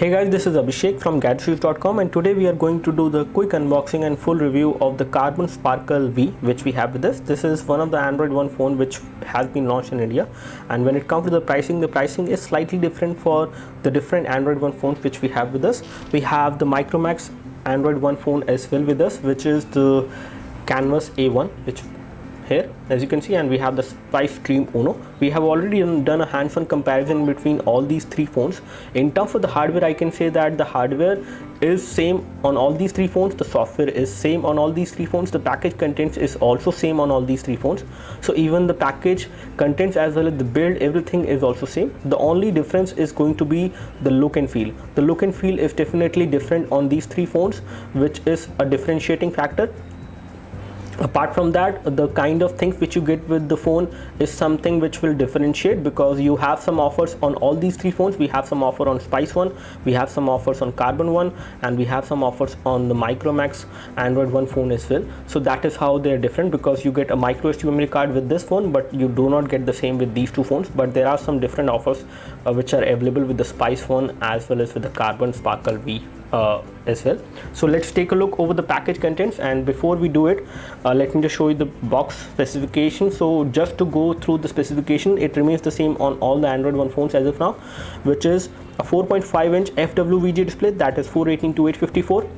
Hey guys, this is Abhishek from gadgetsreviews.com, and today we are going to do the quick unboxing and full review of the Karbonn Sparkle V, which we have with us. This is one of the Android One phone which has been launched in India, and when it comes to the pricing is slightly different for the different Android One phones which we have with us. We have the Micromax Android One phone as well with us, which is the Canvas A1, which here as you can see, and we have the Spice Cream Uno. We have already done a hands-on comparison between all these three phones. In terms of the hardware, I can say that the hardware is same on all these three phones, the software is same on all these three phones, the package contents is also same on all these three phones. So even the package contents as well as the build, everything is also same. The only difference is going to be the look and feel. The look and feel is definitely different on these three phones, which is a differentiating factor. Apart from that, the kind of things which you get with the phone is something which will differentiate, because you have some offers on all these three phones. We have some offer on Spice One, we have some offers on Karbonn One, and we have some offers on the Micromax Android One phone as well. So that is how they are different, because you get a micro SD memory card with this phone, but you do not get the same with these two phones. But there are some different offers which are available with the Spice One as well as with the Karbonn Sparkle V as well. So let's take a look over the package contents, and before we do it, let me just show you the box specification. So just to go through the specification, it remains the same on all the Android One phones as of now, which is a 4.5-inch FWVG display, that is 418 to 854.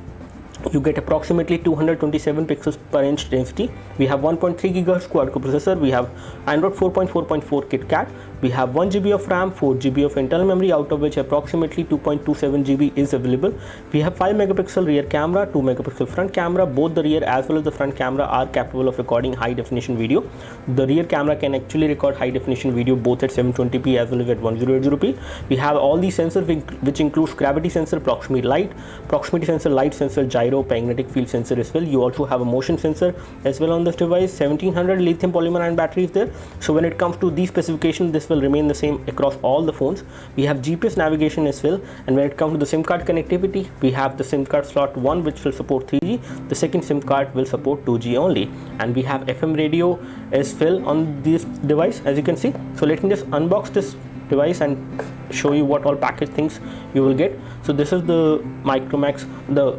You get approximately 227 pixels per inch density. We have 1.3 GHz quad-core processor. We have Android 4.4.4 KitKat. We have 1 GB of RAM, 4 GB of internal memory, out of which approximately 2.27 GB is available. We have 5 megapixel rear camera, 2 megapixel front camera. Both the rear as well as the front camera are capable of recording high definition video. The rear camera can actually record high definition video both at 720p as well as at 1080p. We have all these sensors, which includes gravity sensor, proximity sensor, light sensor, gyro, magnetic field sensor as well. You also have a motion sensor as well on this device. 1700 lithium polymer ion battery is there. So when it comes to these specifications, this will remain the same across all the phones. We have GPS navigation as well, and when it comes to the SIM card connectivity, we have the SIM card slot 1 which will support 3G. The second SIM card will support 2G only, and we have FM radio as well on this device, as you can see. So let me just unbox this device and show you what all package things you will get. So this is the Micromax,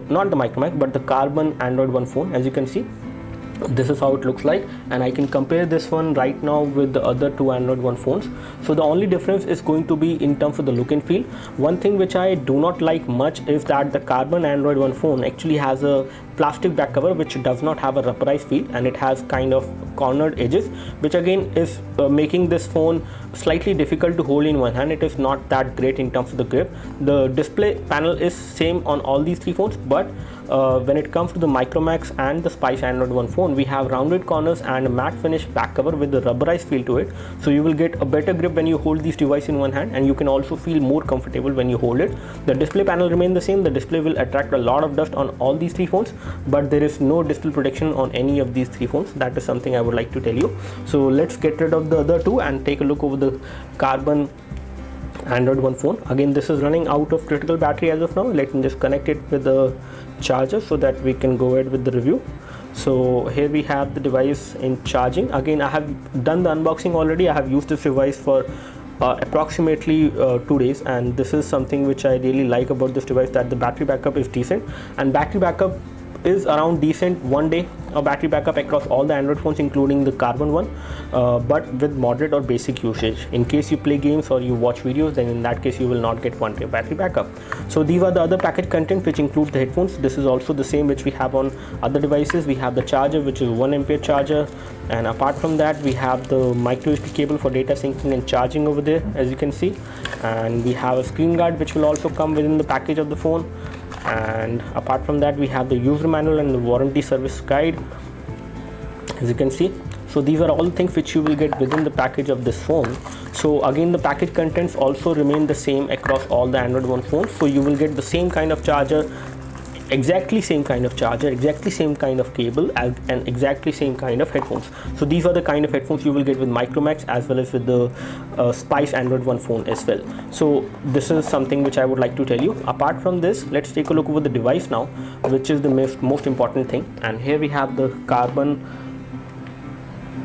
not the Micromax but the Karbonn Android One phone. As you can see, this is how it looks like, and I can compare this one right now with the other two Android One phones. So the only difference is going to be in terms of the look and feel. One thing which I do not like much is that the Karbonn Android One phone actually has a plastic back cover which does not have a rubberized feel, and it has kind of cornered edges, which again is making this phone slightly difficult to hold in one hand. It is not that great in terms of the grip. The display panel is same on all these three phones, but when it comes to the Micromax and the Spice Android One phone, we have rounded corners and a matte finish back cover with a rubberized feel to it. So you will get a better grip when you hold these devices in one hand, and you can also feel more comfortable when you hold it. The display panel remains the same. The display will attract a lot of dust on all these three phones, but there is no display protection on any of these three phones. That is something I would like to tell you. So let's get rid of the other two and take a look over the Karbonn Android One phone. Again, this is running out of critical battery as of now. Let me just connect it with the charger so that we can go ahead with the review. So here we have the device in charging. Again, I have done the unboxing already. I have used this device for approximately 2 days, and this is something which I really like about this device, that the battery backup is decent, and battery backup is around decent 1 day battery backup across all the Android phones, including the Karbonn One, but with moderate or basic usage. In case you play games or you watch videos, then in that case you will not get 1 day battery backup. So these are the other package content, which includes the headphones. This is also the same which we have on other devices. We have the charger, which is 1 ampere charger, and apart from that we have the micro USB cable for data syncing and charging over there, as you can see, and we have a screen guard which will also come within the package of the phone. And apart from that, we have the user manual and the warranty service guide, as you can see. So these are all things which you will get within the package of this phone. So again, the package contents also remain the same across all the Android One phones. So you will get the same kind of charger, exactly same kind of charger, exactly same kind of cable, and exactly same kind of headphones. So these are the kind of headphones you will get with Micromax as well as with the Spice Android One phone as well. So this is something which I would like to tell you. Apart from this, let's take a look over the device now, which is the most important thing. And here we have the Karbonn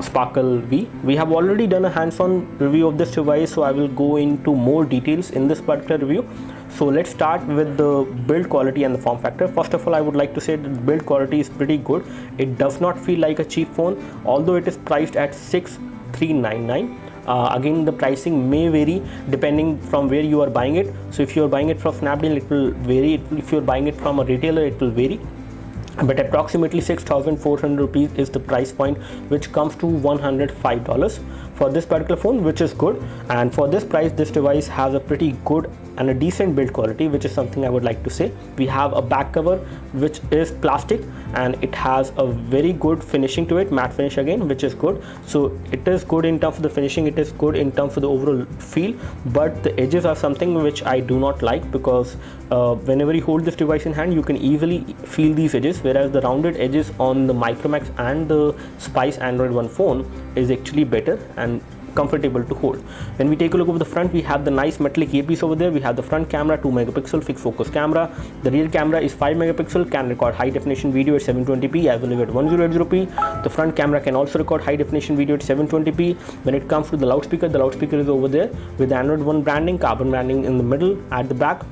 Sparkle V. We have already done a hands-on review of this device, so I will go into more details in this particular review. So let's start with the build quality and the form factor. First of all, I would like to say that build quality is pretty good. It does not feel like a cheap phone, although it is priced at $6,399. Again, the pricing may vary depending from where you are buying it. So if you are buying it from Snapdeal, it will vary. If you are buying it from a retailer, it will vary. But approximately 6,400 rupees is the price point, which comes to $105 for this particular phone, which is good. And for this price, this device has a pretty good and a decent build quality, which is something I would like to say. We have a back cover which is plastic, and it has a very good finishing to it, matte finish again, which is good. So it is good in terms of the finishing, it is good in terms of the overall feel, but the edges are something which I do not like, because whenever you hold this device in hand, you can easily feel these edges, whereas the rounded edges on the Micromax and the Spice Android One phone is actually better and comfortable to hold. When we take a look over the front, we have the nice metallic earpiece over there. We have the front camera, 2 megapixel fixed focus camera. The rear camera is 5 megapixel, can record high definition video at 720p as well as at 1080p. The front camera can also record high definition video at 720p. When it comes to the loudspeaker is over there with the Android One branding, Karbonn branding in the middle. At the back,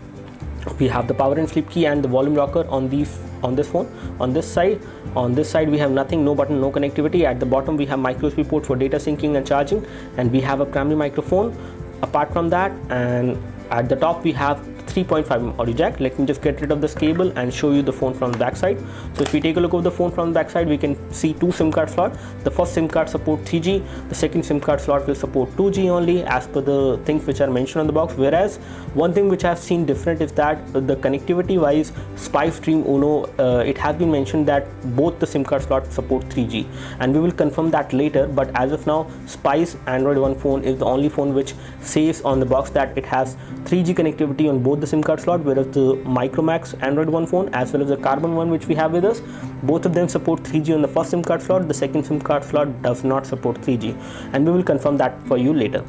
we have the power and sleep key and the volume rocker on this phone. On this side we have nothing, no button, no connectivity. At the bottom we have micro USB port for data syncing and charging, and we have a primary microphone apart from that. And at the top we have 3.5mm audio jack. Let me just get rid of this cable and show you the phone from the back side. So if we take a look over the phone from the back side, we can see 2 SIM card slots. The first SIM card support 3G, the second SIM card slot will support 2G only, as per the things which are mentioned on the box. Whereas one thing which I have seen different is that the connectivity wise, Spice Dream Uno, it has been mentioned that both the SIM card slots support 3G, and we will confirm that later. But as of now, Spice Android One phone is the only phone which says on the box that it has 3G connectivity on both the SIM card slot, whereas the Micromax Android One phone as well as the Karbonn one which we have with us, both of them support 3G on the first SIM card slot. The second SIM card slot does not support 3G, and we will confirm that for you later.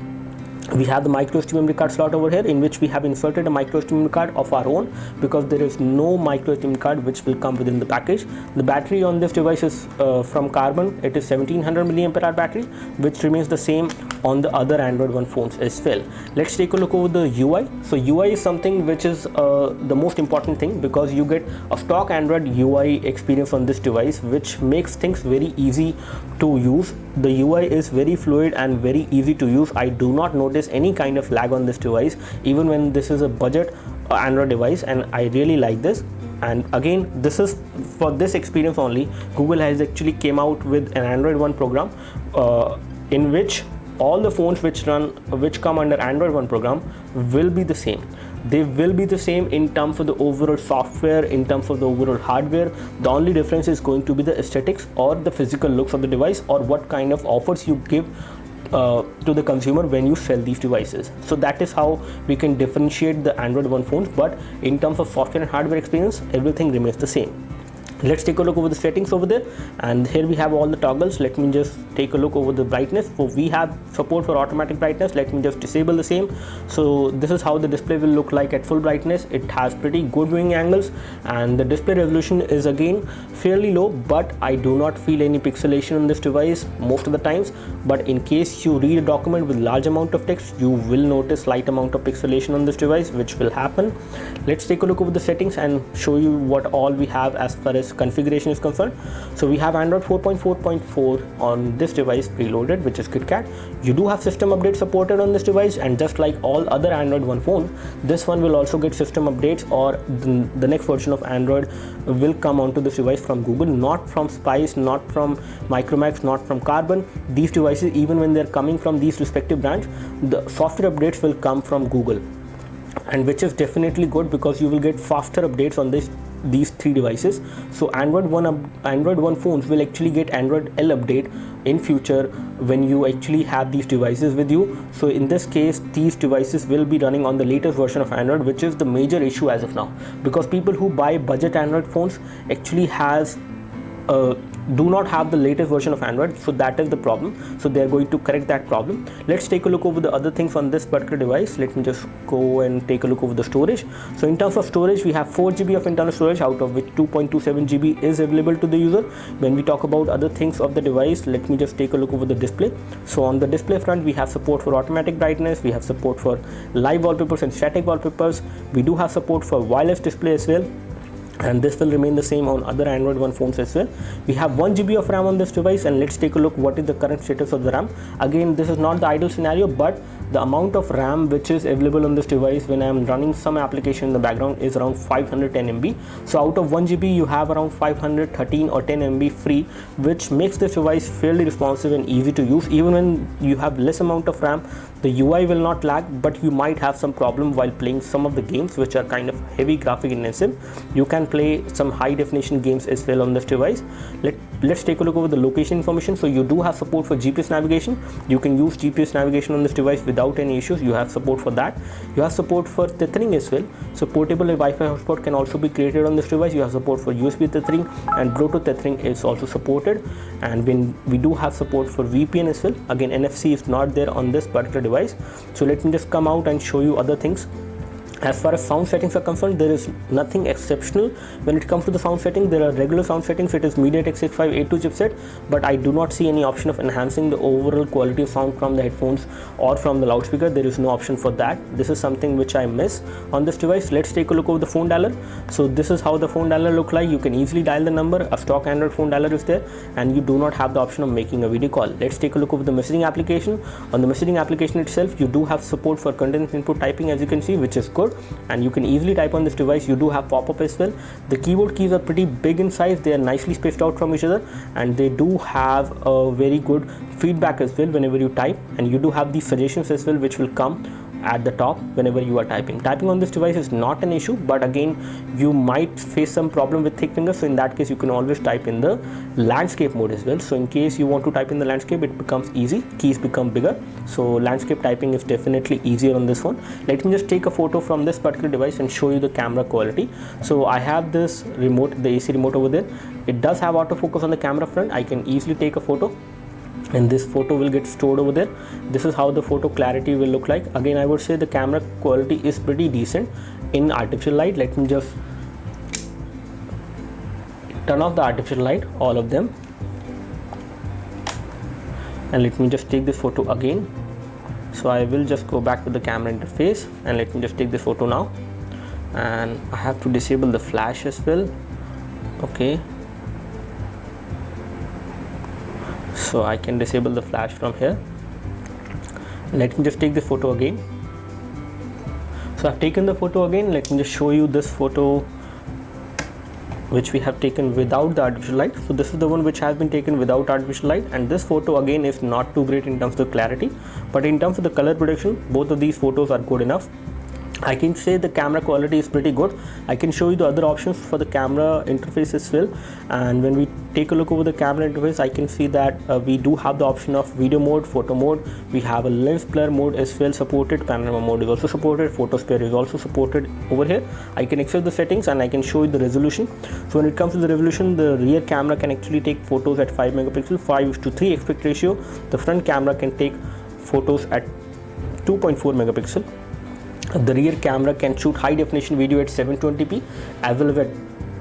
We have the micro SD memory card slot over here, in which we have inserted a micro SD memory card of our own, because there is no micro SD memory card which will come within the package. The battery on this device is from Karbonn. It is 1700 mAh battery, which remains the same on the other Android One phones as well. Let's take a look over the UI. So UI is something which is the most important thing, because you get a stock Android UI experience on this device, which makes things very easy to use. The UI is very fluid and very easy to use. I do not notice any kind of lag on this device, even when this is a budget Android device, and I really like this. And again, this is for this experience only. Google has actually came out with an Android One program in which all the phones which come under Android One program will be the same. They will be the same in terms of the overall software, in terms of the overall hardware. The only difference is going to be the aesthetics or the physical looks of the device, or what kind of offers you give to the consumer when you sell these devices. So that is how we can differentiate the Android One phones, but in terms of software and hardware experience, everything remains the same. Let's take a look over the settings over there, and here we have all the toggles. Let me just take a look over the brightness. So we have support for automatic brightness. Let me just disable the same. So this is how the display will look like at full brightness. It has pretty good viewing angles, and the display resolution is again fairly low, but I do not feel any pixelation on this device most of the times. But in case you read a document with large amount of text, you will notice slight amount of pixelation on this device, which will happen. Let's take a look over the settings and show you what all we have as far as configuration is concerned. So we have Android 4.4.4 on this device preloaded, which is KitKat. You do have system updates supported on this device, and just like all other Android One phones, this one will also get system updates, or the next version of Android will come onto this device from Google, not from Spice, not from Micromax, not from Karbonn. These devices, even when they're coming from these respective brands, the software updates will come from Google, and which is definitely good, because you will get faster updates on these 3 devices. So Android One phones will actually get Android L update in future when you actually have these devices with you. So in this case, these devices will be running on the latest version of Android, which is the major issue as of now, because people who buy budget Android phones actually has do not have the latest version of Android, so that is the problem. So they are going to correct that problem. Let's take a look over the other things on this particular device. Let me just go and take a look over the storage. So in terms of storage, we have 4 GB of internal storage, out of which 2.27 GB is available to the user. When we talk about other things of the device, let me just take a look over the display. So on the display front, we have support for automatic brightness, we have support for live wallpapers and static wallpapers. We do have support for wireless display as well, and this will remain the same on other Android One phones as well. We have 1 GB of RAM on this device, and let's take a look what is the current status of the RAM. Again, this is not the ideal scenario, but the amount of RAM which is available on this device when I am running some application in the background is around 510 MB. So out of 1 GB you have around 513 or 10 MB free, which makes this device fairly responsive and easy to use. Even when you have less amount of RAM, the UI will not lag, but you might have some problem while playing some of the games which are kind of heavy graphic intensive. You can play some high definition games as well on this device. Let's take a look over the location information. So you do have support for GPS navigation. You can use GPS navigation on this device without any issues. You have support for that. You have support for tethering as well. So portable Wi-Fi hotspot can also be created on this device. You have support for USB tethering, and Bluetooth tethering is also supported. And when we do have support for VPN as well. Again, NFC is not there on this particular device. So let me just come out and show you other things. As far as sound settings are concerned, there is nothing exceptional when it comes to the sound setting. There are regular sound settings. It is MediaTek 6582 chipset, but I do not see any option of enhancing the overall quality of sound from the headphones or from the loudspeaker. There is no option for that. This is something which I miss on this device. Let's take a look over the phone dialer. So this is how the phone dialer look like. You can easily dial the number. A stock Android phone dialer is there, and you do not have the option of making a video call. Let's take a look over the messaging application. On the messaging application itself, you do have support for content input typing, as you can see, which is good. And you can easily type on this device. You do have pop-up as well. The keyboard keys are pretty big in size. They are nicely spaced out from each other, and they do have a very good feedback as well whenever you type. And you do have these suggestions as well, which will come at the top whenever you are typing. Typing on this device is not an issue, but again, you might face some problem with thick fingers. So in that case, you can always type in the landscape mode as well. So in case you want to type in the landscape, it becomes easy. Keys become bigger. So landscape typing is definitely easier on this one. Let me just take a photo from this particular device and show you the camera quality. So I have this remote, the AC remote over there. It does have autofocus on the camera front. I can easily take a photo, and this photo will get stored over there. This is how the photo clarity will look like. Again, I would say the camera quality is pretty decent in artificial light. Let me just turn off the artificial light, all of them, and let me just take this photo again. So I will just go back to the camera interface, and let me just take this photo now. And I have to disable the flash as well. Okay, so I can disable the flash from here. Let me just take the photo again. So I've taken the photo again. Let me just show you this photo which we have taken without the artificial light. So this is the one which has been taken without artificial light, and this photo again is not too great in terms of clarity, but in terms of the color production, both of these photos are good enough. I can say the camera quality is pretty good. I can show you the other options for the camera interface as well. And when we take a look over the camera interface, I can see that we do have the option of video mode, photo mode. We have a lens blur mode as well supported. Panorama mode is also supported. Photo sphere is also supported over here. I can access the settings, and I can show you the resolution. So when it comes to the resolution, the rear camera can actually take photos at 5 megapixel, 5:3 aspect ratio. The front camera can take photos at 2.4 megapixel. The rear camera can shoot high definition video at 720p as well as at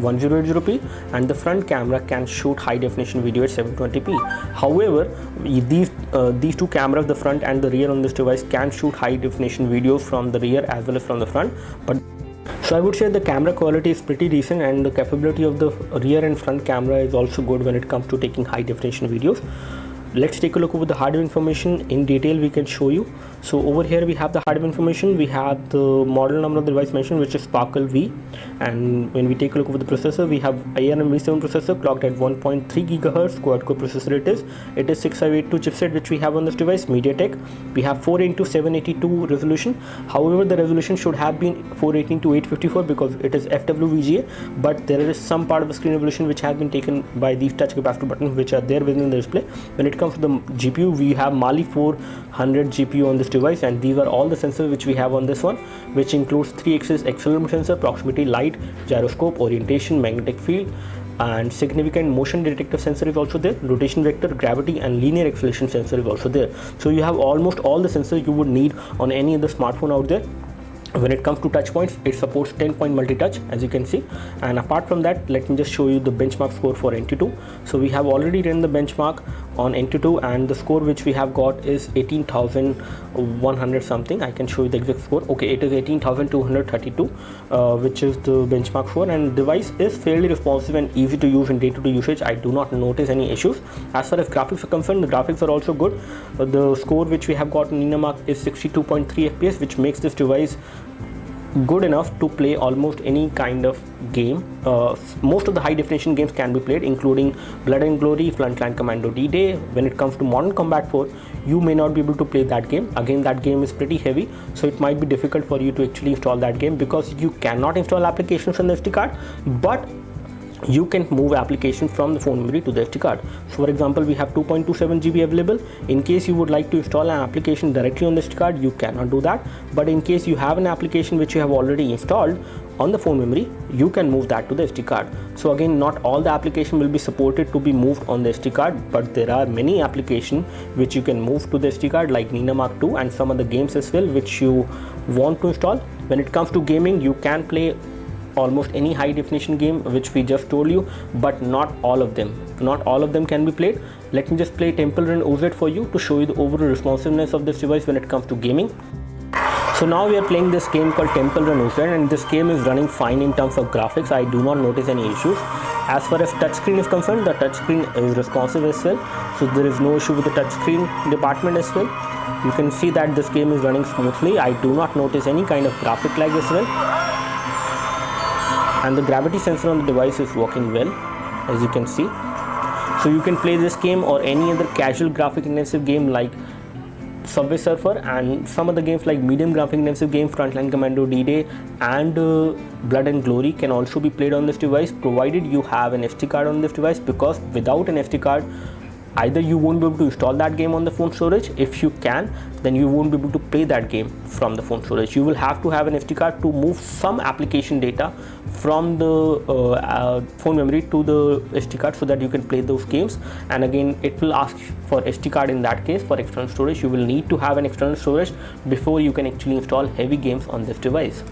1080p, and the front camera can shoot high definition video at 720p. However, these two cameras, the front and the rear on this device, can shoot high definition videos from the rear as well as from the front. But so I would say the camera quality is pretty decent, and the capability of the rear and front camera is also good when it comes to taking high definition videos. Let's take a look over the hardware information in detail. We can show you. So over here we have the hardware information. We have the model number of the device mentioned, which is Sparkle V. And when we take a look over the processor, we have ARM V7 processor clocked at 1.3 gigahertz. Quad core processor it is 6582 chipset which we have on this device, MediaTek. We have 4:782 resolution. However, the resolution should have been 418:854 because it is FWVGA, but there is some part of the screen resolution which has been taken by these touch capacitor buttons which are there within the display. When it comes to the GPU, we have Mali 400 GPU on this device, and these are all the sensors which we have on this one, which includes 3-axis accelerometer sensor, proximity light, gyroscope, orientation, magnetic field, and significant motion detector sensor is also there, rotation vector, gravity and linear acceleration sensor is also there. So you have almost all the sensors you would need on any other smartphone out there. When it comes to touch points, it supports 10-point multi-touch, as you can see. And apart from that, let me just show you the benchmark score for NT2. So we have already run the benchmark on NT2, and the score which we have got is 18,100 something. I can show you the exact score. Okay, it is 18,232, which is the benchmark score, and device is fairly responsive and easy to use in day-to-day usage. I do not notice any issues. As far as graphics are concerned, the graphics are also good. The score which we have got in Ninamark is 62.3 FPS, which makes this device good enough to play almost any kind of game. Most of the high definition games can be played, including Blood and Glory, Frontline Commando D-Day. When it comes to Modern Combat 4, you may not be able to play that game. Again, that game is pretty heavy, so it might be difficult for you to actually install that game, because you cannot install applications on the SD card, but you can move applications from the phone memory to the SD card. So for example, we have 2.27 GB available. In case you would like to install an application directly on the SD card, you cannot do that. But in case you have an application which you have already installed on the phone memory, you can move that to the SD card. So again, not all the application will be supported to be moved on the SD card, but there are many applications which you can move to the SD card, like Ninamark 2 and some other games as well which you want to install. When it comes to gaming, you can play almost any high definition game which we just told you, but not all of them can be played. Let me just play Temple Run OZ for you to show you the overall responsiveness of this device when it comes to gaming. So now we are playing this game called Temple Run OZ, and this game is running fine in terms of graphics. I do not notice any issues. As far as touchscreen is concerned, the touchscreen is responsive as well, so there is no issue with the touchscreen department as well. You can see that this game is running smoothly. I do not notice any kind of graphic lag as well. And the gravity sensor on the device is working well, as you can see. So you can play this game or any other casual graphic intensive game like Subway Surfer, and some other games like medium graphic intensive game Frontline Commando D-Day and Blood and Glory can also be played on this device, provided you have an SD card on this device, because without an SD card, either you won't be able to install that game on the phone storage. If you can, then you won't be able to play that game from the phone storage. You will have to have an SD card to move some application data from the phone memory to the SD card so that you can play those games. And again, it will ask for SD card in that case. For external storage, you will need to have an external storage before you can actually install heavy games on this device.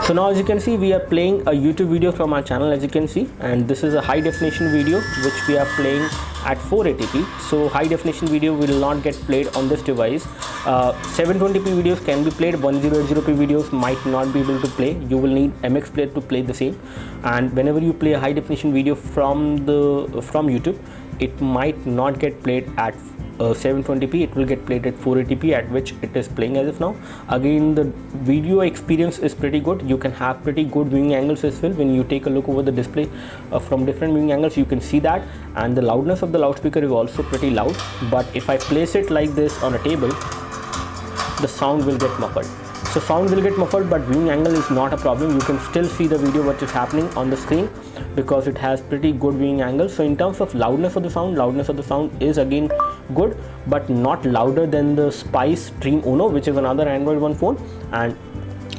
So now, as you can see, we are playing a YouTube video from our channel, as you can see, and this is a high definition video which we are playing at 480p. So high definition video will not get played on this device. 720p videos can be played, 1080p videos might not be able to play. You will need MX Player to play the same, and whenever you play a high definition video from YouTube, it might not get played at 720p. It will get played at 480p, at which it is playing as of now. Again, the video experience is pretty good. You can have pretty good viewing angles as well. When you take a look over the display from different viewing angles, you can see that, and the loudness of the loudspeaker is also pretty loud. But if I place it like this on a table, the sound will get muffled. So sound will get muffled, but viewing angle is not a problem. You can still see the video what is happening on the screen because it has pretty good viewing angle. So in terms of loudness of the sound is again good, but not louder than the Spice Dream Uno, which is another Android One phone, and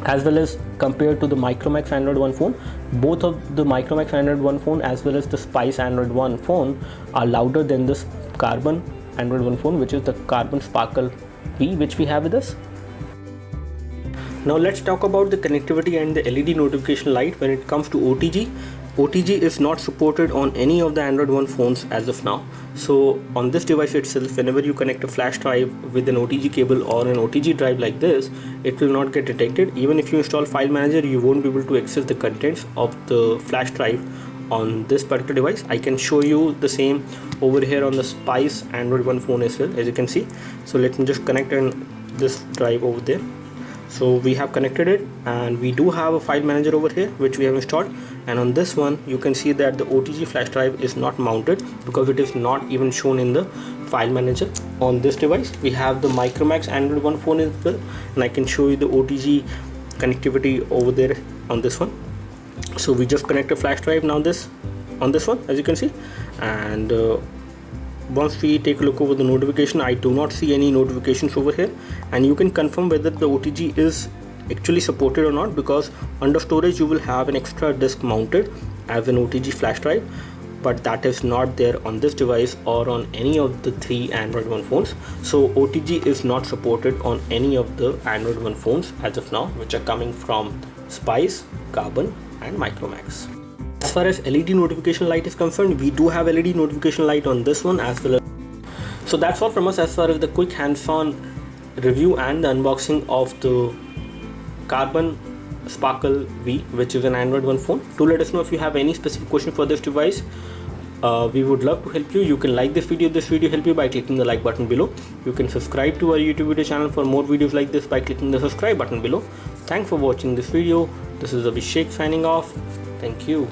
as well as compared to the Micromax Android One phone. Both of the Micromax Android One phone as well as the Spice Android One phone are louder than this Karbonn Android One phone, which is the Karbonn Sparkle V, which we have with us. Now let's talk about the connectivity and the LED notification light. When it comes to OTG, OTG is not supported on any of the Android One phones as of now. So on this device itself, whenever you connect a flash drive with an OTG cable or an OTG drive like this, it will not get detected. Even if you install File Manager, you won't be able to access the contents of the flash drive on this particular device. I can show you the same over here on the Spice Android One phone as well, as you can see. So let me just connect this drive over there. So we have connected it, and we do have a file manager over here which we have installed, and on this one you can see that the OTG flash drive is not mounted because it is not even shown in the file manager. On this device we have the Micromax Android One phone as well, and I can show you the OTG connectivity over there on this one. So we just connect a flash drive now on this one, as you can see, and once we take a look over the notification, I do not see any notifications over here, and you can confirm whether the OTG is actually supported or not, because under storage you will have an extra disk mounted as an OTG flash drive, but that is not there on this device or on any of the 3 Android One phones. So OTG is not supported on any of the Android One phones as of now, which are coming from Spice, Karbonn and Micromax. As far as LED notification light is concerned, we do have LED notification light on this one as well as. So that's all from us as far as the quick hands-on review and the unboxing of the Karbonn Sparkle V, which is an Android One phone. Do let us know if you have any specific question for this device. We would love to help you. You can like this video if this video helped you by clicking the like button below. You can subscribe to our YouTube video channel for more videos like this by clicking the subscribe button below. Thanks for watching this video. This is Abhishek signing off. Thank you.